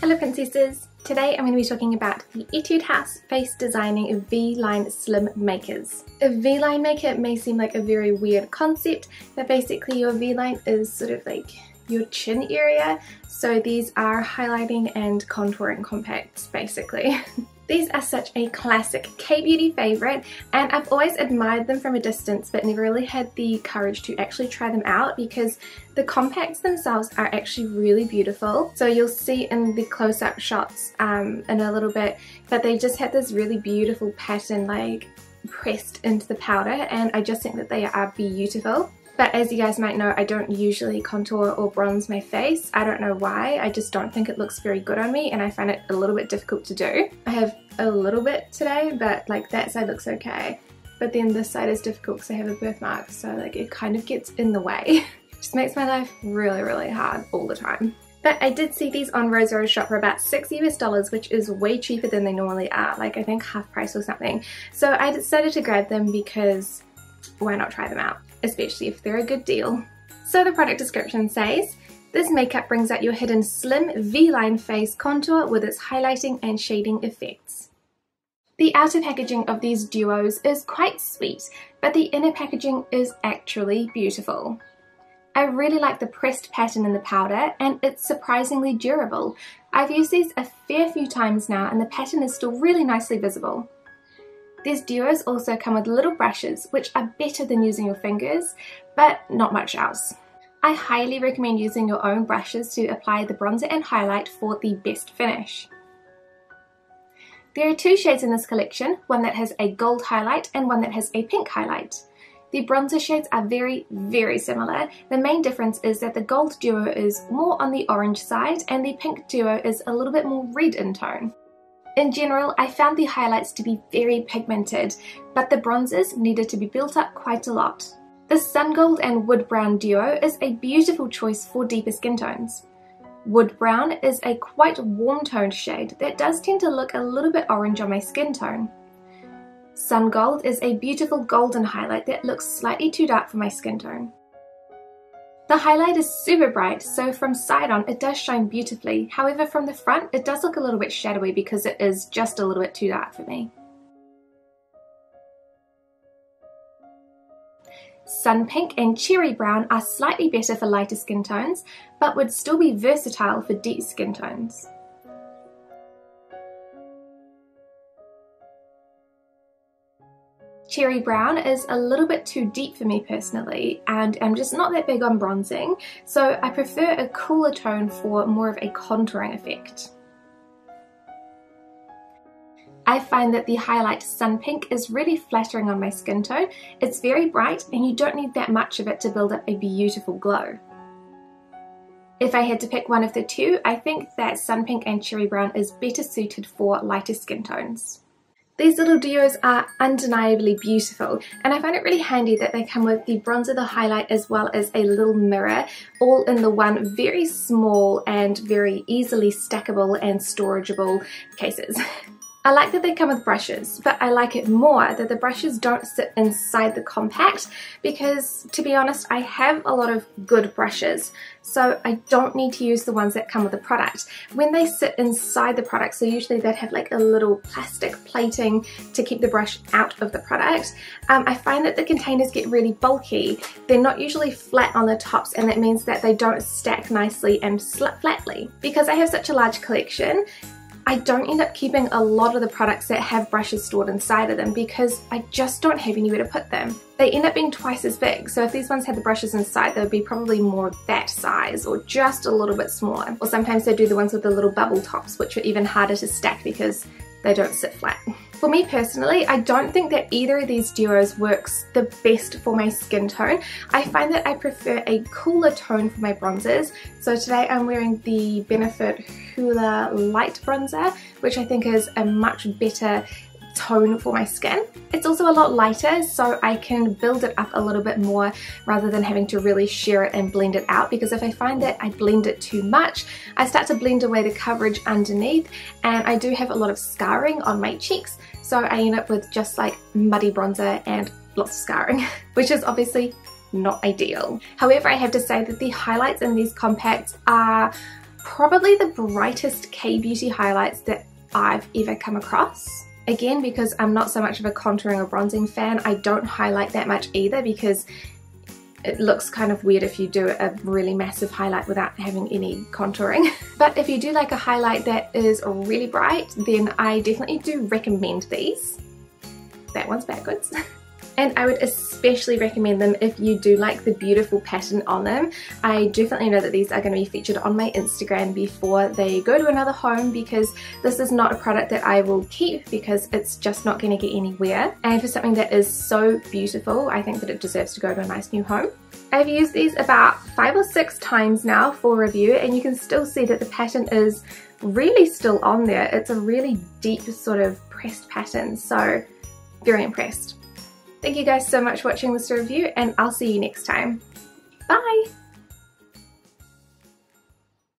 Hello princesses! Today I'm going to be talking about the Etude House Face Designing V-Line Slim Makers. A V-line maker may seem like a very weird concept, but basically your V-line is sort of like your chin area, so these are highlighting and contouring compacts basically. These are such a classic K-beauty favourite, and I've always admired them from a distance but never really had the courage to actually try them out because the compacts themselves are actually really beautiful. So you'll see in the close-up shots in a little bit that they just had this really beautiful pattern like pressed into the powder, and I just think that they are beautiful. But as you guys might know, I don't usually contour or bronze my face. I don't know why, I just don't think it looks very good on me and I find it a little bit difficult to do. I have a little bit today, but like that side looks okay. But then this side is difficult because I have a birthmark, so like it kind of gets in the way. Just makes my life really hard all the time. But I did see these on Rosero's shop for about $6 US, which is way cheaper than they normally are, like I think half price or something. So I decided to grab them because why not try them out? Especially if they're a good deal. So the product description says, this makeup brings out your hidden slim V-line face contour with its highlighting and shading effects. The outer packaging of these duos is quite sweet, but the inner packaging is actually beautiful. I really like the pressed pattern in the powder, and it's surprisingly durable. I've used these a fair few times now and the pattern is still really nicely visible. These duos also come with little brushes, which are better than using your fingers, but not much else. I highly recommend using your own brushes to apply the bronzer and highlight for the best finish. There are two shades in this collection, one that has a gold highlight and one that has a pink highlight. The bronzer shades are very similar. The main difference is that the gold duo is more on the orange side and the pink duo is a little bit more red in tone. In general, I found the highlights to be very pigmented, but the bronzers needed to be built up quite a lot. The Sun Gold and Wood Brown duo is a beautiful choice for deeper skin tones. Wood Brown is a quite warm toned shade that does tend to look a little bit orange on my skin tone. Sun Gold is a beautiful golden highlight that looks slightly too dark for my skin tone. The highlight is super bright, so from side on it does shine beautifully. However, from the front it does look a little bit shadowy because it is just a little bit too dark for me. Sun Pink and Cherry Brown are slightly better for lighter skin tones, but would still be versatile for deep skin tones. Cherry Brown is a little bit too deep for me personally, and I'm just not that big on bronzing, so I prefer a cooler tone for more of a contouring effect. I find that the highlight Sun Pink is really flattering on my skin tone. It's very bright and you don't need that much of it to build up a beautiful glow. If I had to pick one of the two, I think that Sun Pink and Cherry Brown is better suited for lighter skin tones. These little duos are undeniably beautiful, and I find it really handy that they come with the bronzer, the highlight, as well as a little mirror, all in the one very small and very easily stackable and storageable cases. I like that they come with brushes, but I like it more that the brushes don't sit inside the compact because, to be honest, I have a lot of good brushes, so I don't need to use the ones that come with the product. When they sit inside the product, so usually they'd have like a little plastic plating to keep the brush out of the product, I find that the containers get really bulky. They're not usually flat on the tops, and that means that they don't stack nicely and slip flatly. Because I have such a large collection, I don't end up keeping a lot of the products that have brushes stored inside of them because I just don't have anywhere to put them. They end up being twice as big, so if these ones had the brushes inside, they would be probably more that size or just a little bit smaller. Or sometimes they do the ones with the little bubble tops, which are even harder to stack because they don't sit flat. For me personally, I don't think that either of these duos works the best for my skin tone. I find that I prefer a cooler tone for my bronzers. So today I'm wearing the Benefit Hoola Light Bronzer, which I think is a much better tone for my skin. It's also a lot lighter, so I can build it up a little bit more rather than having to really sheer it and blend it out, because if I find that I blend it too much, I start to blend away the coverage underneath, and I do have a lot of scarring on my cheeks, so I end up with just like muddy bronzer and lots of scarring, which is obviously not ideal. However, I have to say that the highlights in these compacts are probably the brightest K-Beauty highlights that I've ever come across. Again, because I'm not so much of a contouring or bronzing fan, I don't highlight that much either because it looks kind of weird if you do a really massive highlight without having any contouring. But if you do like a highlight that is really bright, then I definitely do recommend these. That one's backwards. And I would especially recommend them if you do like the beautiful pattern on them. I definitely know that these are going to be featured on my Instagram before they go to another home, because this is not a product that I will keep because it's just not going to get anywhere. And for something that is so beautiful, I think that it deserves to go to a nice new home. I've used these about 5 or 6 times now for review, and you can still see that the pattern is really still on there. It's a really deep sort of pressed pattern, so very impressed. Thank you guys so much for watching this review, and I'll see you next time. Bye!